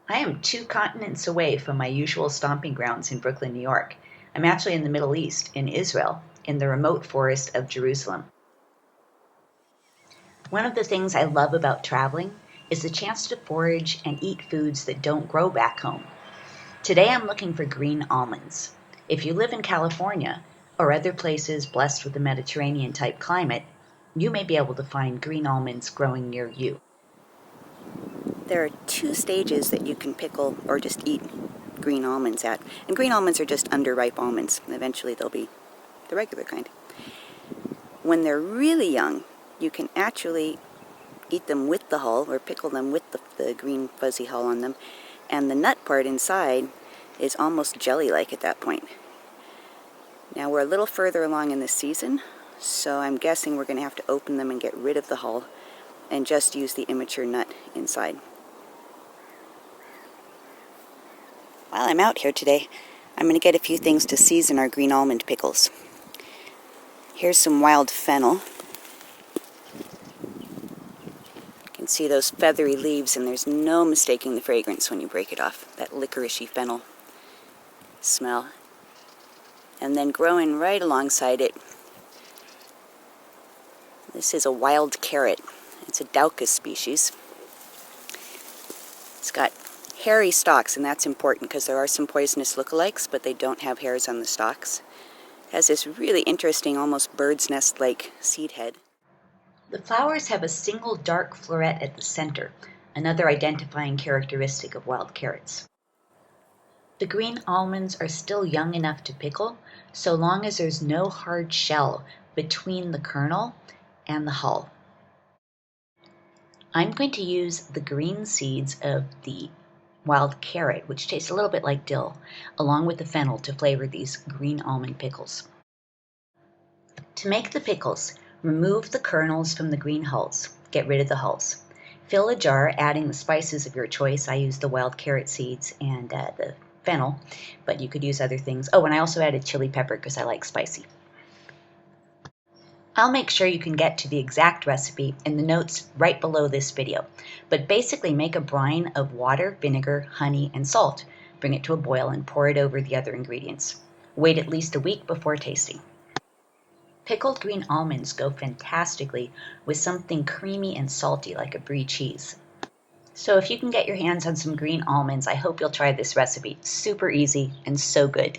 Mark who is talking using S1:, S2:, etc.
S1: I am 2 continents away from my usual stomping grounds in Brooklyn, New York. I'm actually in the Middle East, in Israel, in the remote forest of Jerusalem. One of the things I love about traveling is the chance to forage and eat foods that don't grow back home. Today I'm looking for green almonds. If you live in California or other places blessed with a Mediterranean type climate, you may be able to find green almonds growing near you.
S2: There are 2 stages that you can pickle or just eat green almonds at. And green almonds are just underripe almonds. Eventually they'll be the regular kind. When they're really young, you can actually eat them with the hull or pickle them with the green fuzzy hull on them. And the nut part inside is almost jelly-like at that point. Now we're a little further along in the season, so I'm guessing we're going to have to open them and get rid of the hull and just use the immature nut inside. While I'm out here today, I'm going to get a few things to season our green almond pickles. Here's some wild fennel. You can see those feathery leaves, and there's no mistaking the fragrance when you break it off. That licoricey fennel smell. And then growing right alongside it, this is a wild carrot. It's a Daucus species. It's got hairy stalks, and that's important because there are some poisonous lookalikes, but they don't have hairs on the stalks. It has this really interesting, almost bird's nest-like seed head.
S1: The flowers have a single dark floret at the center, another identifying characteristic of wild carrots. The green almonds are still young enough to pickle, so long as there's no hard shell between the kernel and the hull. I'm going to use the green seeds of the wild carrot, which tastes a little bit like dill, along with the fennel to flavor these green almond pickles. To make the pickles, remove the kernels from the green hulls. Get rid of the hulls. Fill a jar, adding the spices of your choice. I used the wild carrot seeds and the fennel, but you could use other things. Oh, and I also added chili pepper because I like spicy. I'll make sure you can get to the exact recipe in the notes right below this video, but basically make a brine of water, vinegar, honey, and salt. Bring it to a boil and pour it over the other ingredients. Wait at least a week before tasting. Pickled green almonds go fantastically with something creamy and salty like a brie cheese. So if you can get your hands on some green almonds, I hope you'll try this recipe. Super easy and so good.